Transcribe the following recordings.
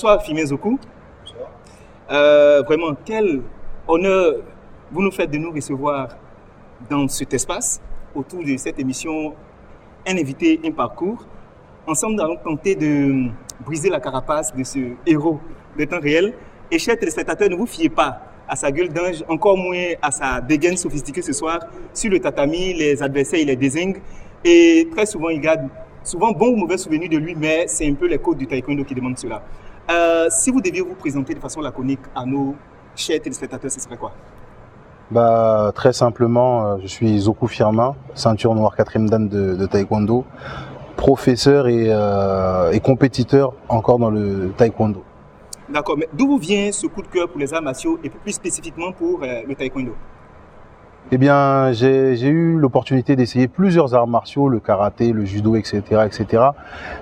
Bonsoir Firmin Zokou. Vraiment, quel honneur vous nous faites de nous recevoir dans cet espace, autour de cette émission Un invité, un parcours. Ensemble, nous allons tenter de briser la carapace de ce héros de temps réel. Et chers téléspectateurs, ne vous fiez pas à sa gueule d'ange, encore moins à sa dégaine sophistiquée ce soir. Sur le tatami, les adversaires, il les désigne. Et très souvent, il garde souvent bon ou mauvais souvenir de lui, mais c'est un peu les codes du taekwondo qui demandent cela. Si vous deviez vous présenter de façon laconique à nos chers téléspectateurs, ce serait quoi? Très simplement, je suis Zokou Firmin, ceinture noire 4e dan de taekwondo, professeur et compétiteur encore dans le taekwondo. D'accord, mais d'où vous vient ce coup de cœur pour les arts martiaux et plus spécifiquement pour le taekwondo? Eh bien, j'ai eu l'opportunité d'essayer plusieurs arts martiaux, le karaté, le judo, etc., etc.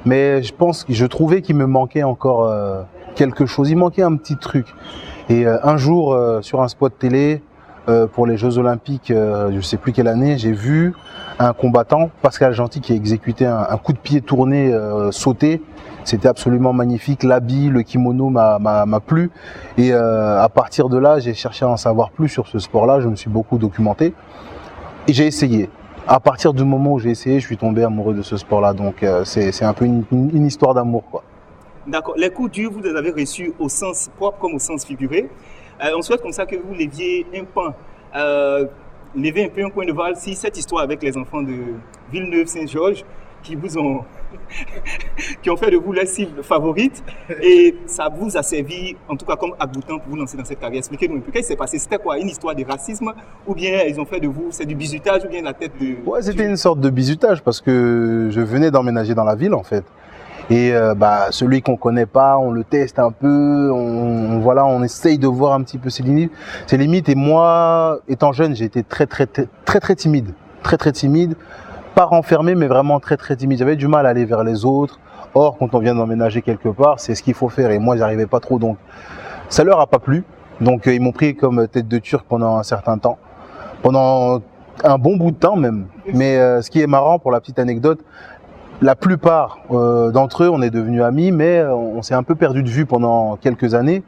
Mais je trouvais qu'il me manquait encore quelque chose. Il manquait un petit truc. Et un jour, sur un spot télé, pour les Jeux Olympiques, je ne sais plus quelle année, j'ai vu un combattant, Pascal Gentil, qui a exécuté un coup de pied tourné, sauté. C'était absolument magnifique. L'habit, le kimono m'a plu. Et à partir de là, j'ai cherché à en savoir plus sur ce sport-là. Je me suis beaucoup documenté. Et j'ai essayé. À partir du moment où j'ai essayé, je suis tombé amoureux de ce sport-là. Donc c'est un peu une histoire d'amour, quoi. D'accord. Les coups durs, vous les avez reçus au sens propre comme au sens figuré. On souhaite comme ça que vous leviez un pan, levez un peu un point de val si cette histoire avec les enfants de Villeneuve-Saint-Georges qui ont fait de vous leur cible favorite et ça vous a servi en tout cas comme aboutant pour vous lancer dans cette carrière. Expliquez-nous un peu, qu'est-ce qui s'est passé? C'était quoi? Une histoire de racisme ou bien ils ont fait de vous, c'est du bizutage ou bien la tête de... Ouais, c'était une sorte de bizutage parce que je venais d'emménager dans la ville en fait. Et celui qu'on connaît pas, on le teste un peu, on essaye de voir un petit peu ses limites. Et moi, étant jeune, j'ai été très timide, très timide, pas renfermé, mais vraiment très timide. J'avais du mal à aller vers les autres. Or, quand on vient d'emménager quelque part, c'est ce qu'il faut faire. Et moi, j'arrivais pas trop, donc ça leur a pas plu. Donc ils m'ont pris comme tête de turc pendant un certain temps, pendant un bon bout de temps même. Mais ce qui est marrant pour la petite anecdote. La plupart d'entre eux, on est devenus amis, mais on s'est un peu perdu de vue pendant quelques années.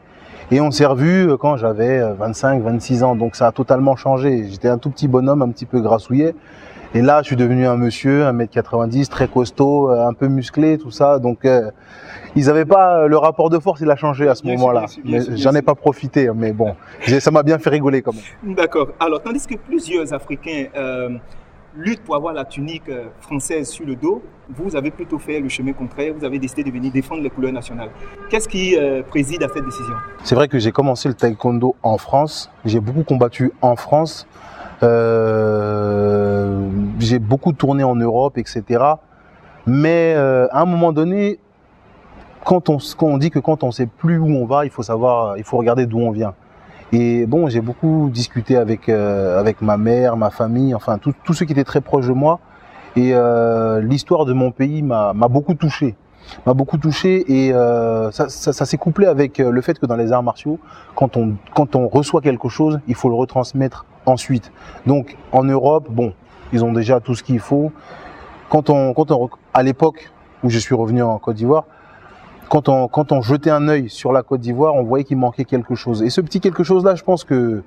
Et on s'est revus quand j'avais 25, 26 ans. Donc ça a totalement changé. J'étais un tout petit bonhomme, un petit peu grassouillet. Et là, je suis devenu un monsieur, 1m90, très costaud, un peu musclé, tout ça. Donc ils n'avaient pas... Le rapport de force, il a changé à ce moment-là. J'en ai pas profité, mais bon, ça m'a bien fait rigoler quand même. D'accord. Alors, tandis que plusieurs Africains... lutte pour avoir la tunique française sur le dos, vous avez plutôt fait le chemin contraire, vous avez décidé de venir défendre les couleurs nationales. Qu'est-ce qui préside à cette décision? C'est vrai que j'ai commencé le taekwondo en France, j'ai beaucoup combattu en France, j'ai beaucoup tourné en Europe, etc. Mais à un moment donné, quand on dit que quand on ne sait plus où on va, il faut regarder d'où on vient. Et bon, j'ai beaucoup discuté avec ma mère, ma famille, enfin tous ceux qui étaient très proches de moi. Et l'histoire de mon pays m'a beaucoup touché. Et ça s'est couplé avec le fait que dans les arts martiaux, quand on reçoit quelque chose, il faut le retransmettre ensuite. Donc en Europe, bon, ils ont déjà tout ce qu'il faut. À l'époque où je suis revenu en Côte d'Ivoire, quand on jetait un œil sur la Côte d'Ivoire, on voyait qu'il manquait quelque chose. Et ce petit quelque chose-là, je pense que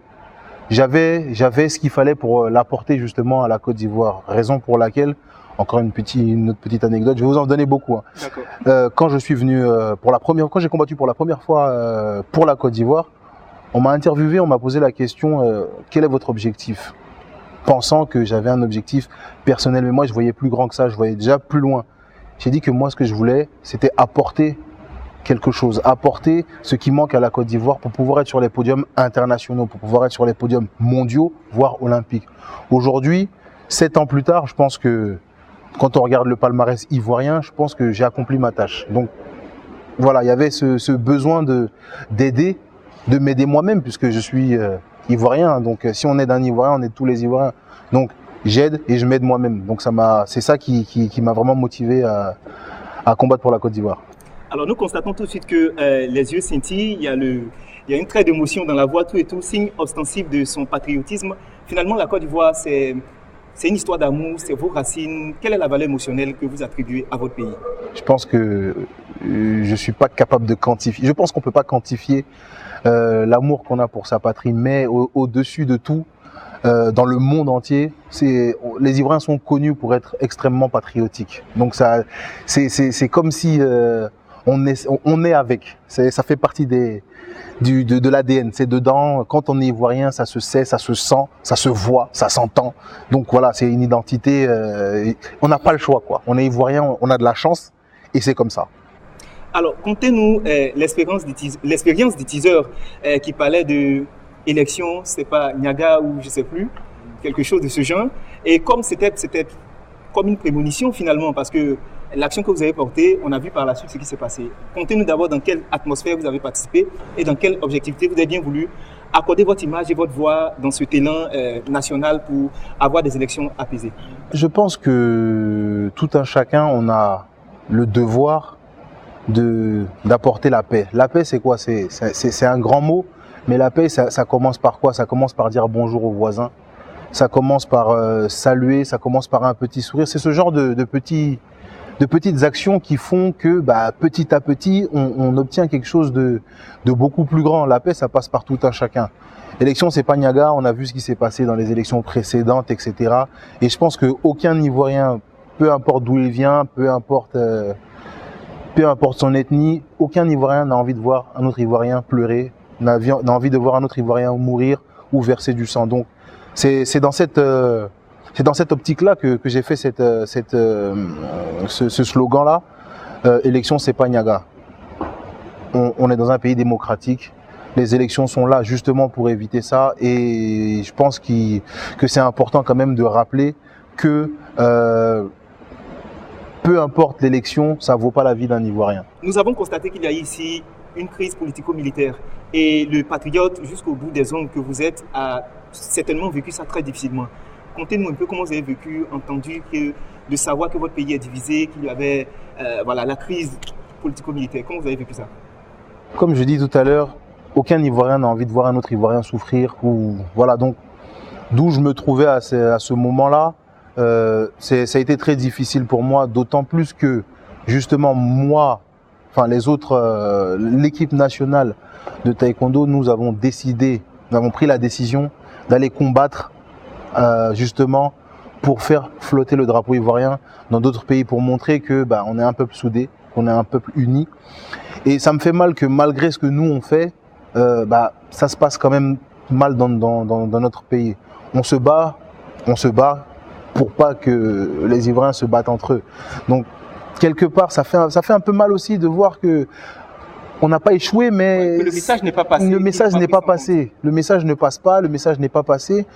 j'avais ce qu'il fallait pour l'apporter justement à la Côte d'Ivoire. Raison pour laquelle, encore une autre petite anecdote, je vais vous en donner beaucoup. Hein. Quand je suis venu quand j'ai combattu pour la première fois pour la Côte d'Ivoire, on m'a interviewé, on m'a posé la question quel est votre objectif? Pensant que j'avais un objectif personnel, mais moi je voyais plus grand que ça, je voyais déjà plus loin. J'ai dit que moi ce que je voulais, c'était apporter quelque chose, apporter ce qui manque à la Côte d'Ivoire pour pouvoir être sur les podiums internationaux, pour pouvoir être sur les podiums mondiaux, voire olympiques. Aujourd'hui, 7 ans plus tard, je pense que quand on regarde le palmarès ivoirien, je pense que j'ai accompli ma tâche. Donc voilà, il y avait ce besoin d'aider, de m'aider moi-même, puisque je suis ivoirien. Donc si on aide un Ivoirien, on aide tous les Ivoiriens. Donc j'aide et je m'aide moi-même. Donc c'est ça qui m'a vraiment motivé à combattre pour la Côte d'Ivoire. Alors nous constatons tout de suite que les yeux scintillent, il y a une trait d'émotion dans la voix, tout et tout, signe ostensible de son patriotisme. Finalement, la Côte d'Ivoire, c'est C'est une histoire d'amour, c'est vos racines. Quelle est la valeur émotionnelle que vous attribuez à votre pays? Je pense que je ne suis pas capable de quantifier. Je pense qu'on ne peut pas quantifier l'amour qu'on a pour sa patrie, mais au-dessus de tout, dans le monde entier, les Ivoiriens sont connus pour être extrêmement patriotiques. Donc c'est comme si on est avec. Ça fait partie de l'ADN. C'est dedans. Quand on est Ivoirien, ça se sait, ça se sent, ça se voit, ça s'entend. Donc voilà, c'est une identité. On n'a pas le choix, quoi. On est Ivoirien, on a de la chance, et c'est comme ça. Alors, contez-nous l'expérience du teaser qui parlait de élection, c'est pas Niaga ou je sais plus, quelque chose de ce genre. Et comme c'était comme une prémonition finalement, parce que l'action que vous avez portée, on a vu par la suite ce qui s'est passé. Contez-nous d'abord dans quelle atmosphère vous avez participé et dans quelle objectivité vous avez bien voulu accorder votre image et votre voix dans cet élan national pour avoir des élections apaisées. Je pense que tout un chacun, on a le devoir d'apporter la paix. La paix, c'est quoi? C'est un grand mot, mais la paix, ça commence par quoi? Ça commence par dire bonjour aux voisins, ça commence par saluer, ça commence par un petit sourire. C'est ce genre de petites actions qui font que petit à petit, on obtient quelque chose de beaucoup plus grand. La paix, ça passe par tout un chacun. L'élection, c'est pas Niaga, on a vu ce qui s'est passé dans les élections précédentes, etc. Et je pense qu'aucun Ivoirien, peu importe d'où il vient, peu importe son ethnie, aucun Ivoirien n'a envie de voir un autre Ivoirien pleurer, n'a envie de voir un autre Ivoirien mourir ou verser du sang. Donc c'est dans cette optique-là que j'ai fait ce slogan-là. Élection, c'est pas Niaga. On est dans un pays démocratique. Les élections sont là justement pour éviter ça. Et je pense que c'est important quand même de rappeler que peu importe l'élection, ça ne vaut pas la vie d'un Ivoirien. Nous avons constaté qu'il y a ici une crise politico-militaire. Et le patriote, jusqu'au bout des ongles que vous êtes, a certainement vécu ça très difficilement. Contez-nous un peu comment vous avez entendu de savoir que votre pays est divisé, qu'il y avait la crise politico-militaire. Comment vous avez vécu ça? Comme je dis tout à l'heure, aucun Ivoirien n'a envie de voir un autre Ivoirien souffrir. Donc, d'où je me trouvais à ce moment-là, ça a été très difficile pour moi, d'autant plus que justement moi, les autres, l'équipe nationale de taekwondo, nous avons pris la décision d'aller combattre justement pour faire flotter le drapeau ivoirien dans d'autres pays, pour montrer que on est un peuple soudé, qu'on est un peuple uni. Et ça me fait mal que malgré ce que nous on fait, ça se passe quand même mal dans notre pays. On se bat pour pas que les Ivoiriens se battent entre eux. Donc quelque part, ça fait un peu mal aussi de voir que on n'a pas échoué, mais le message n'est pas passé. Le message n'est pas passé. Le message ne passe pas. Le message n'est pas passé.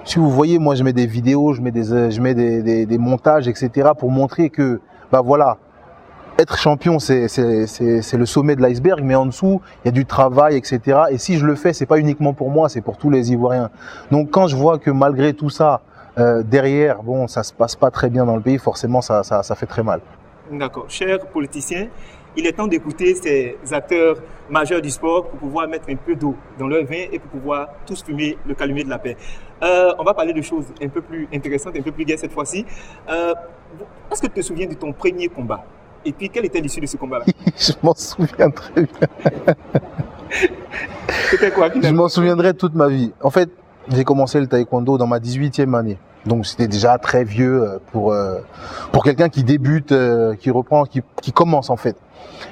Si vous voyez, moi, je mets des vidéos, je mets des montages, etc., pour montrer que, être champion, c'est le sommet de l'iceberg, mais en dessous, il y a du travail, etc. Et si je le fais, c'est pas uniquement pour moi, c'est pour tous les Ivoiriens. Donc, quand je vois que malgré tout ça, derrière, ça se passe pas très bien dans le pays, forcément, ça fait très mal. D'accord. Chers politiciens, il est temps d'écouter ces acteurs majeurs du sport pour pouvoir mettre un peu d'eau dans leur vin et pour pouvoir tous fumer le calumet de la paix. On va parler de choses un peu plus intéressantes, un peu plus gaies cette fois-ci. Est-ce que tu te souviens de ton premier combat? Et puis, quelle était l'issue de ce combat-là? Je m'en souviens très bien. C'était quoi finalement? Je m'en souviendrai toute ma vie. En fait, j'ai commencé le taekwondo dans ma 18e année. Donc c'était déjà très vieux pour quelqu'un qui débute, qui reprend, qui commence en fait.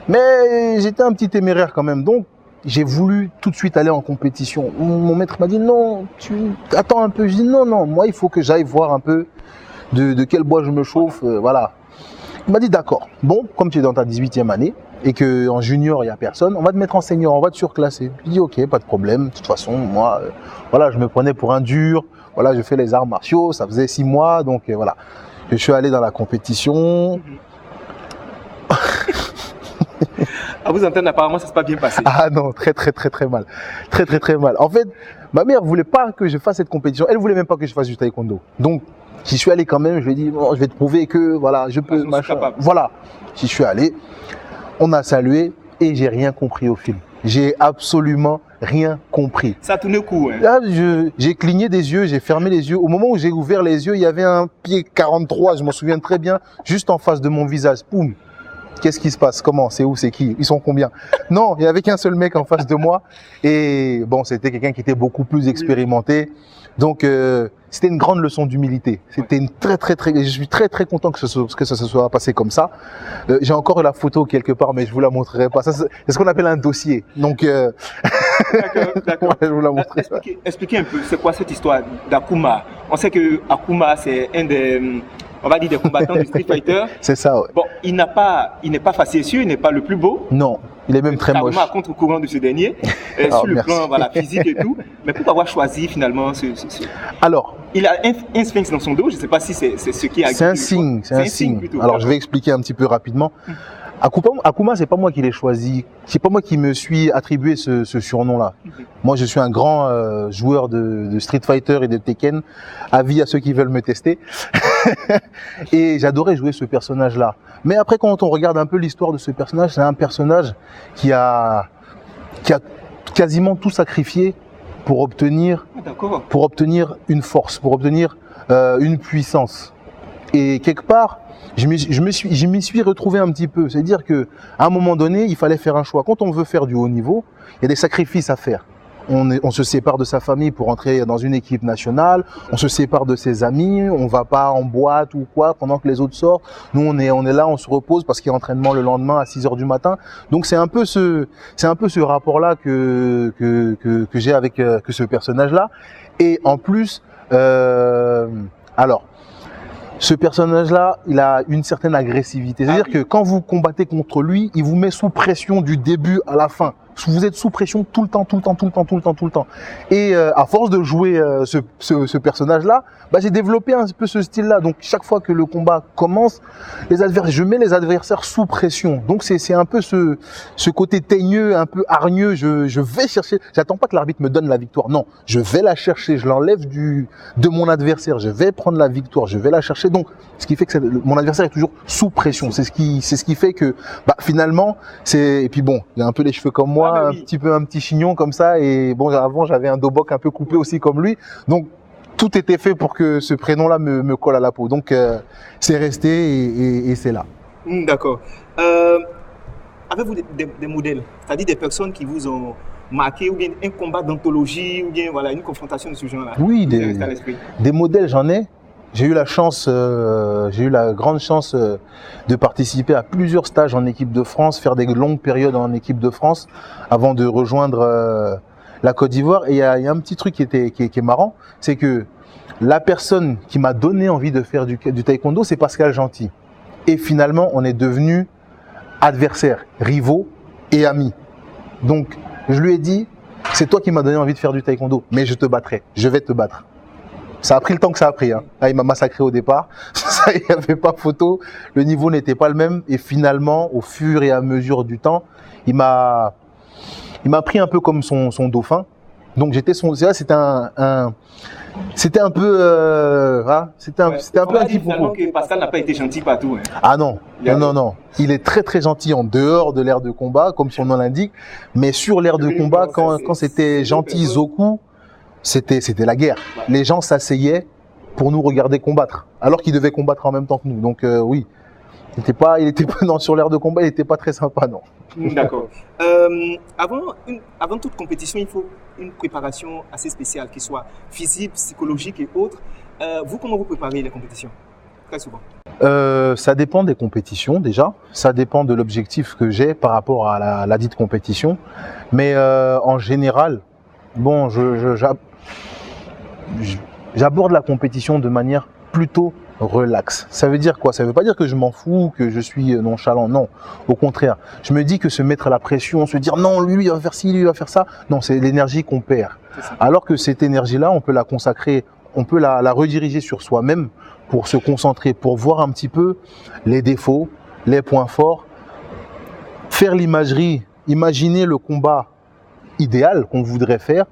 Mais j'étais un petit téméraire quand même, donc j'ai voulu tout de suite aller en compétition. Mon maître m'a dit non, tu attends un peu. Je dis non, moi il faut que j'aille voir un peu de quel bois je me chauffe, voilà. Il m'a dit d'accord, bon, comme tu es dans ta 18e année et qu'en junior il n'y a personne, on va te mettre en senior, on va te surclasser. Je dis ok, pas de problème, de toute façon, moi, je me prenais pour un dur. Voilà, je fais les arts martiaux, ça faisait 6 mois, donc voilà. Je suis allé dans la compétition. À vous entendre, apparemment, ça s'est pas bien passé. Ah non, très mal. Très mal. En fait, ma mère voulait pas que je fasse cette compétition. Elle voulait même pas que je fasse du taekwondo. Donc, j'y suis allé quand même. Je lui ai dit, bon, je vais te prouver que voilà, je peux. Capable. Voilà. J'y suis allé. On a salué et j'ai rien compris au film. J'ai absolument rien compris. Ça tournait court. Hein. Là, j'ai cligné des yeux, j'ai fermé les yeux. Au moment où j'ai ouvert les yeux, il y avait un pied 43, je m'en souviens très bien, juste en face de mon visage. Poum. Qu'est-ce qui se passe? Comment? C'est où? C'est qui? Ils sont combien? Non, il n'y avait qu'un seul mec en face de moi. Et bon, c'était quelqu'un qui était beaucoup plus expérimenté. Donc, c'était une grande leçon d'humilité. C'était une je suis très content que ça se soit passé comme ça. J'ai encore la photo quelque part, mais je vous la montrerai pas. Ça, c'est ce qu'on appelle un dossier. Donc, d'accord. Ouais, je vous la montrerai. Expliquez un peu, c'est quoi cette histoire d'Akuma? On sait que Akuma, c'est un des, on va dire, des combattants du Street Fighter. C'est ça, ouais. Bon, il n'est pas facétieux, il n'est pas le plus beau. Non, il est même très moche. À contre-courant de ce dernier, sur le plan voilà, physique et tout. Mais pourquoi avoir choisi finalement Alors, il a un sphinx dans son dos, je ne sais pas si c'est ce qui a... C'est un signe, c'est un signe. Plutôt. Alors, je vais expliquer un petit peu rapidement. Akuma, c'est pas moi qui l'ai choisi. C'est pas moi qui me suis attribué ce surnom-là. Moi, je suis un grand joueur de Street Fighter et de Tekken. Avis à ceux qui veulent me tester. Et j'adorais jouer ce personnage-là. Mais après, quand on regarde un peu l'histoire de ce personnage, c'est un personnage qui a quasiment tout sacrifié pour obtenir une force, pour obtenir une puissance. Et quelque part, je m'y suis retrouvé un petit peu. C'est-à-dire qu'à un moment donné, il fallait faire un choix. Quand on veut faire du haut niveau, il y a des sacrifices à faire. On se sépare de sa famille pour entrer dans une équipe nationale, on se sépare de ses amis, on va pas en boîte ou quoi pendant que les autres sortent. Nous, on est là, on se repose parce qu'il y a entraînement le lendemain à 6 heures du matin. Donc c'est un peu ce rapport-là que j'ai avec ce personnage-là. Et en plus, alors, ce personnage-là, il a une certaine agressivité. C'est-à-dire que quand vous combattez contre lui, il vous met sous pression du début à la fin. Vous êtes sous pression tout le temps. Et à force de jouer ce personnage-là, j'ai développé un peu ce style-là. Donc chaque fois que le combat commence, je mets les adversaires sous pression. Donc c'est un peu ce côté teigneux, un peu hargneux. Je vais chercher. J'attends pas que l'arbitre me donne la victoire. Non, je vais la chercher. Je l'enlève de mon adversaire. Je vais prendre la victoire. Je vais la chercher. Donc ce qui fait que mon adversaire est toujours sous pression. C'est ce qui fait que finalement et puis bon, il a un peu les cheveux comme moi. Un petit chignon comme ça, et bon, avant j'avais un dobok un peu coupé aussi comme lui, donc tout était fait pour que ce prénom-là me colle à la peau, donc c'est resté et c'est là. D'accord. Avez-vous des modèles, c'est-à-dire des personnes qui vous ont marqué, ou bien un combat d'anthologie, ou bien voilà, une confrontation de ce genre-là? Oui, des modèles, j'en ai. J'ai eu la grande chance de participer à plusieurs stages en équipe de France, faire des longues périodes en équipe de France avant de rejoindre la Côte d'Ivoire. Et il y a un petit truc qui est marrant, c'est que la personne qui m'a donné envie de faire du taekwondo, c'est Pascal Gentil. Et finalement, on est devenus adversaires, rivaux et amis. Donc, je lui ai dit, c'est toi qui m'as donné envie de faire du taekwondo, mais je te battrai, je vais te battre. Ça a pris le temps que ça a pris. Hein. Là, il m'a massacré au départ. Il n'y avait pas photo. Le niveau n'était pas le même. Et finalement, au fur et à mesure du temps, il m'a pris un peu comme son dauphin. Donc j'étais c'était un peu c'était un peu un quiproquo. Que Pascal n'a pas été gentil partout. Hein. Ah non. Non. Il est très gentil en dehors de l'ère de combat, comme son nom l'indique. Mais sur l'ère de combat, quand c'était gentil Zoku, c'était la guerre. Les gens s'asseyaient pour nous regarder combattre, alors qu'ils devaient combattre en même temps que nous. Donc oui, il était pas non, sur l'ère de combat, il n'était pas très sympa, non. D'accord. Avant toute compétition, il faut une préparation assez spéciale, qui soit physique, psychologique et autres. Vous, comment vous préparez les compétitions? Très souvent. Ça dépend des compétitions déjà. Ça dépend de l'objectif que j'ai par rapport à la dite compétition. Mais en général, bon, j'aborde la compétition de manière plutôt relax. Ça veut dire quoi? Ça veut pas dire que je m'en fous, que je suis nonchalant. Non, au contraire. Je me dis que se mettre à la pression, se dire non, lui il va faire ci, lui il va faire ça. Non, c'est l'énergie qu'on perd. Alors que cette énergie-là, on peut la consacrer, on peut la rediriger sur soi-même pour se concentrer, pour voir un petit peu les défauts, les points forts, faire l'imagerie, imaginer le combat idéal qu'on voudrait faire.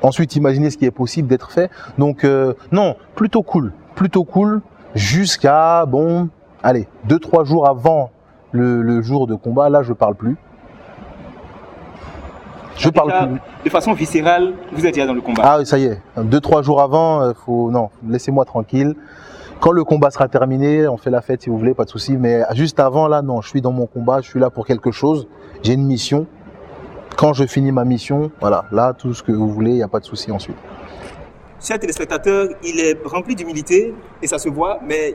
Ensuite, imaginer ce qui est possible d'être fait. Donc, non, plutôt cool, jusqu'à, 2-3 jours avant le jour de combat. Là, je parle plus. Je parle déjà, plus. De façon viscérale, vous êtes déjà dans le combat. Ah oui, ça y est. 2-3 jours avant, non, laissez-moi tranquille. Quand le combat sera terminé, on fait la fête si vous voulez, pas de souci. Mais juste avant, là, non, je suis dans mon combat, je suis là pour quelque chose. J'ai une mission. Quand je finis ma mission, voilà, là, tout ce que vous voulez, il n'y a pas de souci ensuite. Chers téléspectateurs, il est rempli d'humilité et ça se voit, mais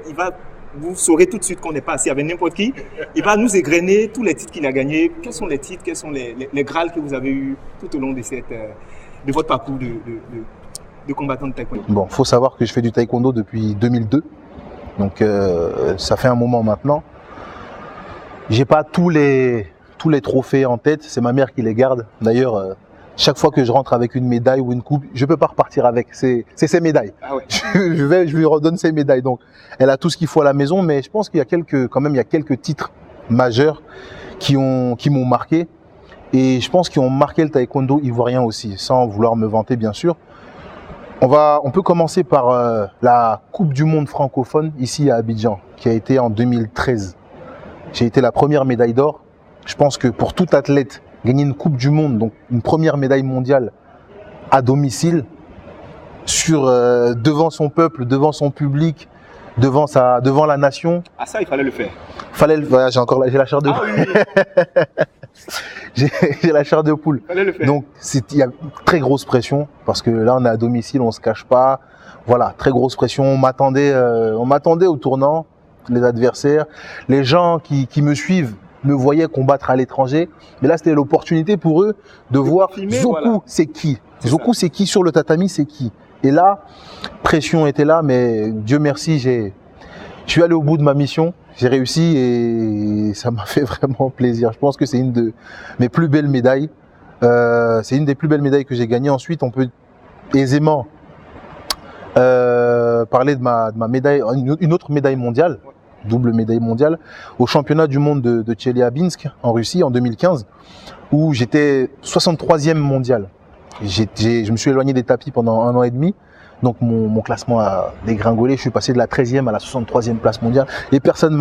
vous saurez tout de suite qu'on n'est pas assis avec n'importe qui. Il va nous égrener tous les titres qu'il a gagnés. Quels sont les titres, quels sont les grâles que vous avez eus tout au long de votre parcours de combattant de taekwondo? Bon, faut savoir que je fais du taekwondo depuis 2002, donc ça fait un moment maintenant. J'ai pas tous les trophées en tête, c'est ma mère qui les garde. D'ailleurs, chaque fois que je rentre avec une médaille ou une coupe, je peux pas repartir avec. C'est ses médailles. Ah ouais. Je lui redonne ses médailles. Donc, elle a tout ce qu'il faut à la maison, mais je pense qu'il y a quelques titres majeurs qui m'ont marqué. Et je pense qu'ils ont marqué le taekwondo ivoirien aussi, sans vouloir me vanter bien sûr. On peut commencer par la Coupe du Monde francophone ici à Abidjan, qui a été en 2013. J'ai été la première médaille d'or. Je pense que pour tout athlète, gagner une Coupe du Monde, donc une première médaille mondiale à domicile, devant son peuple, devant son public, devant la nation. Ah ça, il fallait le faire. Voilà, j'ai la chair de poule. Oui. J'ai la chair de poule. Fallait le faire. Donc il y a très grosse pression parce que là on est à domicile, on se cache pas. Voilà, très grosse pression. On m'attendait au tournant, les adversaires, les gens qui me suivent me voyaient combattre à l'étranger. Mais là c'était l'opportunité pour eux de voir filmer, Zoku, voilà. c'est qui. Zoku c'est qui sur le tatami, c'est qui. Et là, pression était là, mais Dieu merci, je suis allé au bout de ma mission. J'ai réussi et ça m'a fait vraiment plaisir. Je pense que c'est une de mes plus belles médailles. C'est une des plus belles médailles que j'ai gagnées. Ensuite, on peut aisément parler de ma médaille, une autre médaille mondiale, double médaille mondiale, au championnat du monde de Tcheliabinsk en Russie en 2015, où j'étais 63e mondial. Je me suis éloigné des tapis pendant 1 an et demi. Donc mon classement a dégringolé, je suis passé de la 13e à la 63e place mondiale et personne ne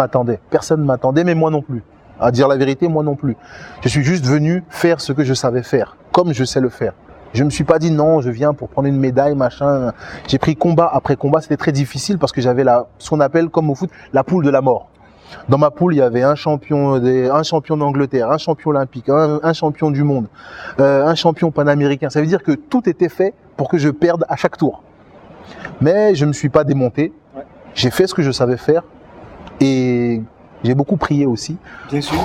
m'attendait, mais moi non plus. À dire la vérité, moi non plus. Je suis juste venu faire ce que je savais faire, comme je sais le faire. Je me suis pas dit non, je viens pour prendre une médaille, machin. J'ai pris combat après combat, c'était très difficile parce que j'avais ce qu'on appelle comme au foot, la poule de la mort. Dans ma poule, il y avait un champion d'Angleterre, un champion olympique, un champion du monde, un champion panaméricain. Ça veut dire que tout était fait pour que je perde à chaque tour. Mais je ne me suis pas démonté, j'ai fait ce que je savais faire et j'ai beaucoup prié aussi. Bien sûr.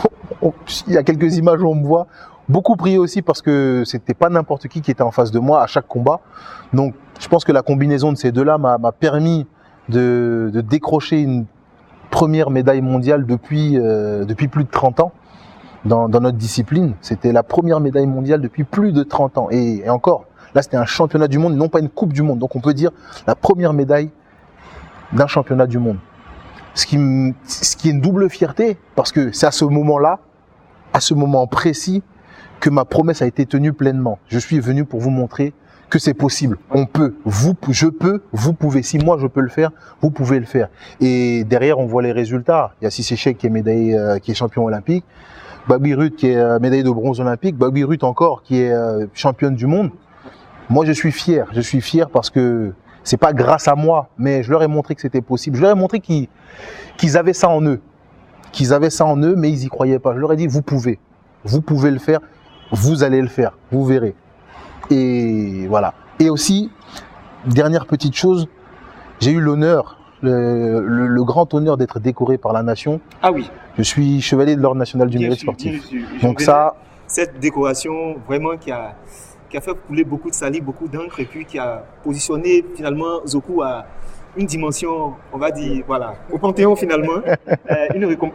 Il y a quelques images où on me voit, beaucoup prié aussi parce que c'était pas n'importe qui était en face de moi à chaque combat. Donc je pense que la combinaison de ces deux-là m'a permis de décrocher une première médaille mondiale depuis plus de 30 ans dans notre discipline. C'était la première médaille mondiale depuis plus de 30 ans et encore. Là, c'était un championnat du monde, non pas une coupe du monde. Donc, on peut dire la première médaille d'un championnat du monde. Ce qui est une double fierté, parce que c'est à ce moment-là, à ce moment précis, que ma promesse a été tenue pleinement. Je suis venu pour vous montrer que c'est possible. On peut, je peux, vous pouvez. Si moi je peux le faire, vous pouvez le faire. Et derrière, on voit les résultats. Il y a Cissé Cheikh qui est champion olympique, Babi Ruth qui est médaillée de bronze olympique, Babi Ruth encore qui est championne du monde. Moi, je suis fier parce que c'est pas grâce à moi, mais je leur ai montré que c'était possible. Je leur ai montré qu'ils avaient ça en eux, mais ils y croyaient pas. Je leur ai dit, vous pouvez le faire, vous allez le faire, vous verrez. Et voilà. Et aussi, dernière petite chose, j'ai eu l'honneur, le grand honneur d'être décoré par la nation. Ah oui. Je suis chevalier de l'ordre national du mérite sportif. Donc ça, cette décoration vraiment qui a fait couler beaucoup de salive, beaucoup d'encre et puis qui a positionné finalement Zoku à une dimension, on va dire, voilà, au Panthéon finalement.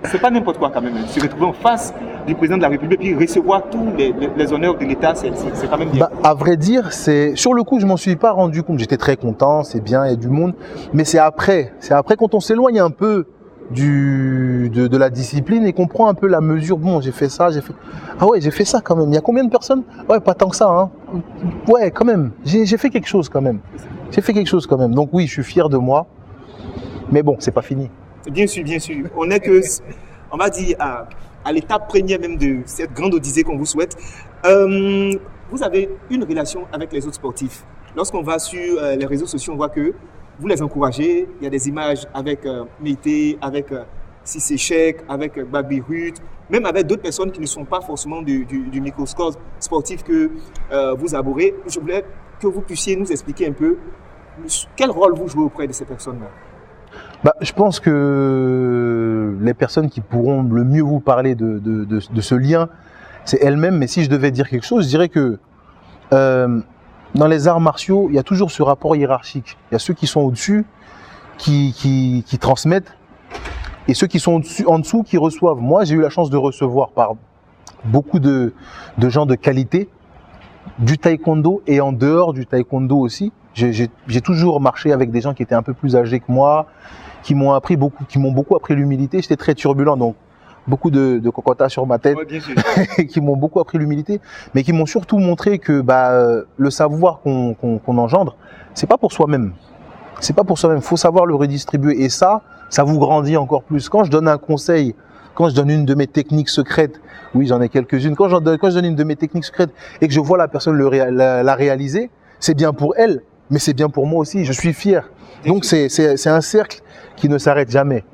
C'est pas n'importe quoi quand même. Se retrouver en face du président de la République et puis recevoir tous les honneurs de l'État, c'est quand même bien. À vrai dire, sur le coup, je m'en suis pas rendu compte. J'étais très content, c'est bien, il y a du monde. Mais c'est après quand on s'éloigne un peu de la discipline et qu'on prend un peu la mesure. Bon, j'ai fait ça. Ah ouais, j'ai fait ça quand même. Il y a combien de personnes? Ouais, pas tant que ça, hein. Ouais, quand même. J'ai fait quelque chose quand même. Donc oui, je suis fier de moi. Mais bon, c'est pas fini. Bien sûr. On est que, on va dire, à l'étape première même de cette grande odyssée qu'on vous souhaite. vous avez une relation avec les autres sportifs. Lorsqu'on va sur les réseaux sociaux, on voit que vous les encouragez. Il y a des images avec Mété, avec Cissé Cheick, avec Babi Ruth, même avec d'autres personnes qui ne sont pas forcément du microscope sportif que vous abordez. Je voulais que vous puissiez nous expliquer un peu quel rôle vous jouez auprès de ces personnes-là. Je pense que les personnes qui pourront le mieux vous parler de ce lien, c'est elles-mêmes. Mais si je devais dire quelque chose, je dirais que dans les arts martiaux, il y a toujours ce rapport hiérarchique. Il y a ceux qui sont au-dessus, qui transmettent, et ceux qui sont en dessous, qui reçoivent. Moi, j'ai eu la chance de recevoir par beaucoup de gens de qualité, du taekwondo et en dehors du taekwondo aussi. J'ai toujours marché avec des gens qui étaient un peu plus âgés que moi, qui m'ont beaucoup appris l'humilité. J'étais très turbulent, donc beaucoup de cocotas sur ma tête, ouais, qui m'ont beaucoup appris l'humilité, mais qui m'ont surtout montré que le savoir qu'on engendre, c'est pas pour soi-même. C'est pas pour soi-même. Faut savoir le redistribuer, et ça vous grandit encore plus. Quand je donne un conseil, quand je donne une de mes techniques secrètes, oui, j'en ai quelques-unes. Quand je donne une de mes techniques secrètes et que je vois la personne la réaliser, c'est bien pour elle, mais c'est bien pour moi aussi. Je suis fier. Donc c'est un cercle qui ne s'arrête jamais,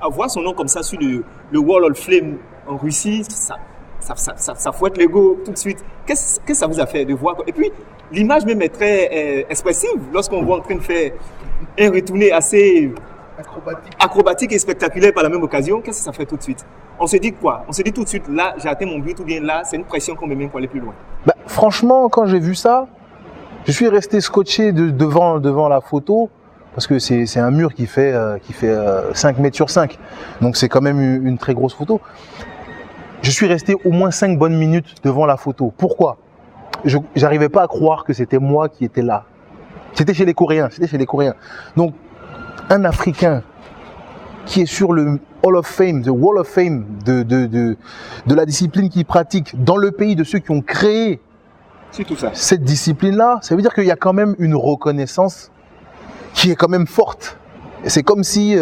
Avoir son nom comme ça sur le Wall of Fame en Russie, ça fouette l'ego tout de suite. Qu'est-ce que ça vous a fait de voir? Et puis, l'image même est très expressive lorsqu'on voit en train de faire un retourné assez acrobatique et spectaculaire par la même occasion. Qu'est-ce que ça fait tout de suite? On se dit quoi? On se dit tout de suite, là, j'ai atteint mon but, ou bien là, c'est une pression qu'on me met pour aller plus loin. Franchement, quand j'ai vu ça, je suis resté scotché devant la photo, parce que c'est un mur qui fait 5 mètres sur 5. Donc c'est quand même une très grosse photo. Je suis resté au moins 5 bonnes minutes devant la photo. Pourquoi? Je n'arrivais pas à croire que c'était moi qui étais là. C'était chez les Coréens. Donc, un Africain qui est sur le Hall of Fame, the Wall of Fame de la discipline qu'il pratique dans le pays de ceux qui ont créé cette discipline-là, ça veut dire qu'il y a quand même une reconnaissance qui est quand même forte. C'est comme si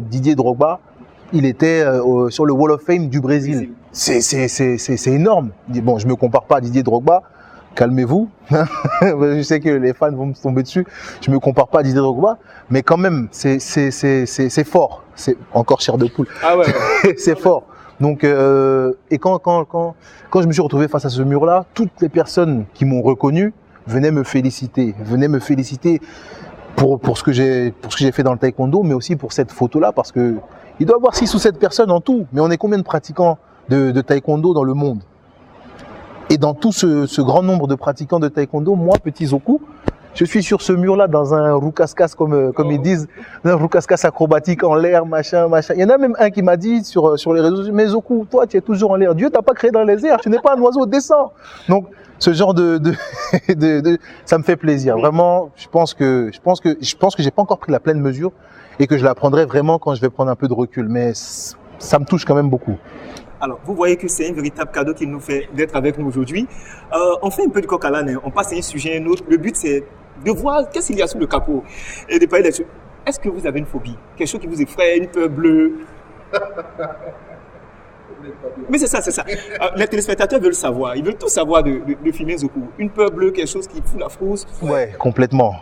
Didier Drogba, il était sur le Wall of Fame du Brésil. C'est énorme. Bon, je me compare pas à Didier Drogba. Calmez-vous. Je sais que les fans vont me tomber dessus. Je me compare pas à Didier Drogba, mais quand même, c'est fort. C'est encore chair de poule. Ah ouais. C'est fort. Donc, et quand je me suis retrouvé face à ce mur-là, toutes les personnes qui m'ont reconnu venaient me féliciter pour ce que j'ai fait dans le taekwondo, mais aussi pour cette photo-là, parce que il doit y avoir 6 ou 7 personnes en tout. Mais on est combien de pratiquants de taekwondo dans le monde? Et dans tout ce grand nombre de pratiquants de taekwondo, moi, petit Zoku, je suis sur ce mur-là dans un roukaskas, comme ils disent, un roukaskas acrobatique en l'air, machin. Il y en a même un qui m'a dit sur les réseaux sociaux, mais Zoku, toi, tu es toujours en l'air. Dieu t'a pas créé dans les airs, tu n'es pas un oiseau, descends. Donc, ce genre ça me fait plaisir. Vraiment, je pense que j'ai pas encore pris la pleine mesure et que je la prendrai vraiment quand je vais prendre un peu de recul. Mais ça me touche quand même beaucoup. Alors, vous voyez que c'est un véritable cadeau qu'il nous fait d'être avec nous aujourd'hui. On fait un peu de coq à l'âne, on passe à un sujet à un autre. Le but, c'est de voir qu'est-ce qu'il y a sous le capot et de parler là-dessus. Est-ce que vous avez une phobie? Quelque chose qui vous effraie, une peur bleue? Mais c'est ça. Les téléspectateurs veulent savoir. Ils veulent tout savoir de filmer Zoku. Une peur bleue, quelque chose qui fout la frousse? Ouais, complètement.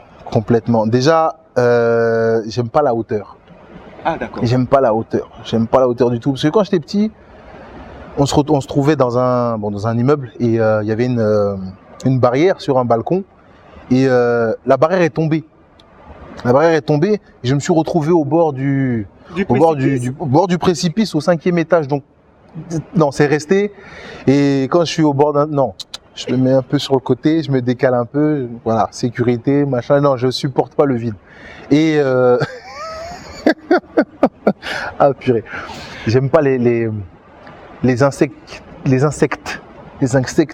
Déjà, j'aime pas la hauteur. Ah, d'accord. J'aime pas la hauteur du tout. Parce que quand j'étais petit, on se trouvait dans un immeuble et il y avait une barrière sur un balcon et la barrière est tombée. Et je me suis retrouvé au bord du précipice au 5e étage. Donc non, c'est resté. Et quand je suis au bord je me mets un peu sur le côté, je me décale un peu, voilà, sécurité, machin. Non, je supporte pas le vide. Et ah purée, j'aime pas les insectes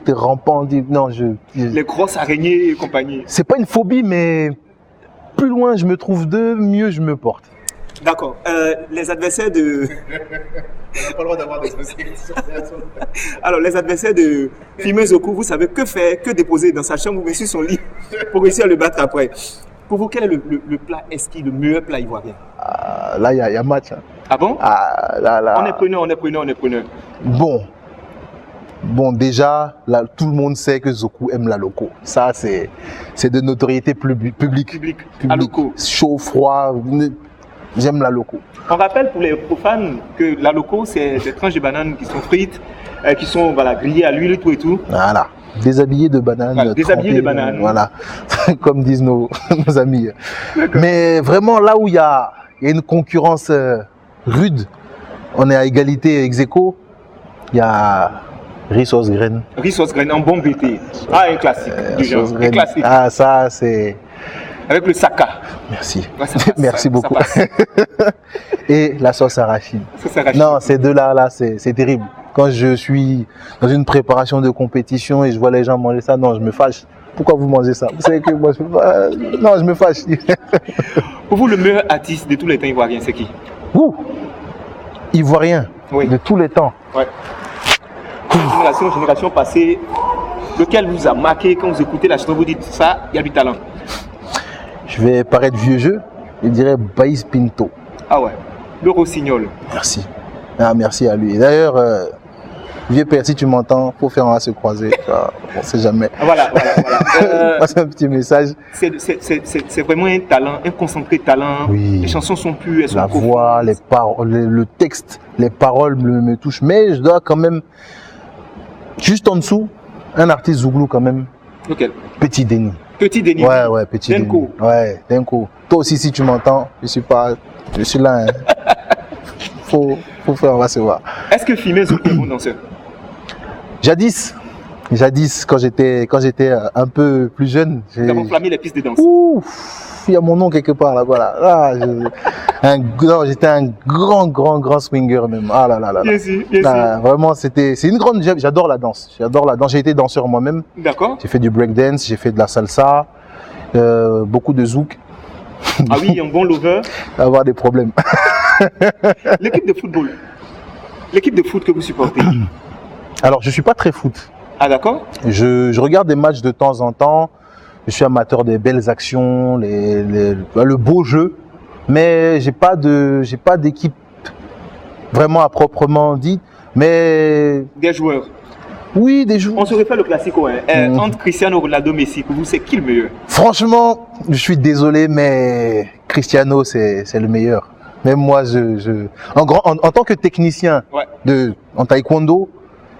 rampants. Non, les grosses araignées et compagnie. C'est pas une phobie, mais plus loin je me trouve d'eux, mieux je me porte. D'accord. Les adversaires de... On n'a pas le droit d'avoir des insectes. Alors, les adversaires de Filmer Zoku, vous savez que faire, que déposer dans sa chambre ou bien sur son lit pour réussir à le battre après. Pour vous, quel est le plat esquis, le meilleur plat ivoirien? Là, il y a match. Hein. Ah bon? Là. On est preneur. Bon, bon, déjà, là, tout le monde sait que Zoku aime la loco. Ça, c'est de notoriété publique. À loco. Chaud, froid, j'aime la loco. On rappelle pour les profanes que la loco, c'est des tranches de bananes qui sont frites, qui sont voilà, grillées à l'huile et tout. Voilà. Déshabillé de bananes. Voilà, déshabillé de bananes. Voilà. Comme disent nos amis. Mais vraiment, là où il y a une concurrence rude, on est à égalité ex aequo, il y a riz sauce graine. Riz sauce graine en bon BT. Ah, un classique du genre. Un classique. Ah, ça, c'est... Avec le saka. Merci. Ouais, ça passe, Merci beaucoup. Ça Et la sauce arachide. Sauce arachide. Non, ces deux-là, c'est terrible. Quand je suis dans une préparation de compétition et je vois les gens manger ça, non, je me fâche. Pourquoi vous mangez ça? Vous savez que moi, je peux pas... Non, je me fâche. Pour vous, le meilleur artiste de tous les temps ivoiriens, c'est qui? Ouh, ivoirien, oui. De tous les temps. Ouais. Génération passée, lequel vous a marqué quand vous écoutez la chanson, vous dites ça, il y a du talent? Je vais paraître vieux jeu, je dirais Baïs Pinto. Ah ouais, le Rossignol. Merci. Ah, merci à lui. D'ailleurs, vieux père, si tu m'entends, faut faire un se croiser. On ne sait jamais. Voilà. Passe un petit message. C'est vraiment un talent, un concentré talent. Oui. Les chansons sont plus, elles sont la voix, les paroles, le texte, les paroles me touchent. Mais je dois quand même, juste en dessous, un artiste Zouglou quand même. Lequel? Petit Denis. Petit Denis. Ouais, Petit Denko. Denis. Ouais, Denko. Toi aussi, si tu m'entends, je suis là. Hein. Faut faire, on va se voir. Est-ce que Fimé Zouglou est bon danseur? Jadis, quand j'étais un peu plus jeune, nous avons enflammé les pistes de danse. Ouf, il y a mon nom quelque part là, voilà. J'étais un grand swinger même. Ah là là là. Bien sûr. Vraiment, c'est une grande. J'adore la danse. J'ai été danseur moi-même. D'accord. J'ai fait du breakdance, j'ai fait de la salsa, beaucoup de zouk. Ah oui, un bon lover. Avoir des problèmes. L'équipe de football. L'équipe de foot que vous supportez. Alors, je suis pas très foot. Ah d'accord. Je regarde des matchs de temps en temps. Je suis amateur des belles actions, le beau jeu. Mais j'ai pas d'équipe vraiment à proprement dit. Mais des joueurs. Oui, des joueurs. On se refait le classico. Entre Cristiano Ronaldo et Messi, pour vous, c'est qui le meilleur? Franchement, je suis désolé, mais Cristiano, c'est le meilleur. Même moi, en tant que technicien en taekwondo,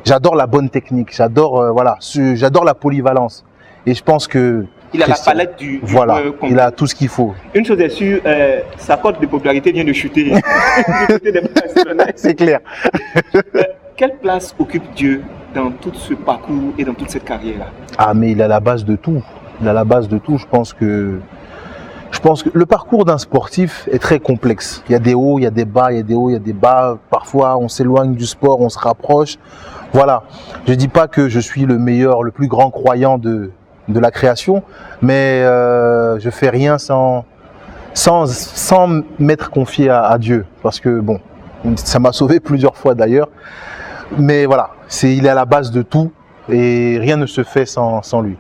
j'adore la bonne technique. J'adore la polyvalence. Et je pense que il a la palette du il a tout ce qu'il faut. Une chose est sûre, sa cote de popularité vient de chuter. C'est clair. Quelle place occupe Dieu dans tout ce parcours et dans toute cette carrière-là? Ah, mais il est à la base de tout. Il est à la base de tout. Je pense que le parcours d'un sportif est très complexe. Il y a des hauts, il y a des bas, il y a des hauts, il y a des bas. Parfois, on s'éloigne du sport, on se rapproche. Voilà. Je dis pas que je suis le meilleur, le plus grand croyant de la création, mais je fais rien sans m'être confié à Dieu, parce que bon, ça m'a sauvé plusieurs fois d'ailleurs, mais voilà, il est à la base de tout et rien ne se fait sans lui.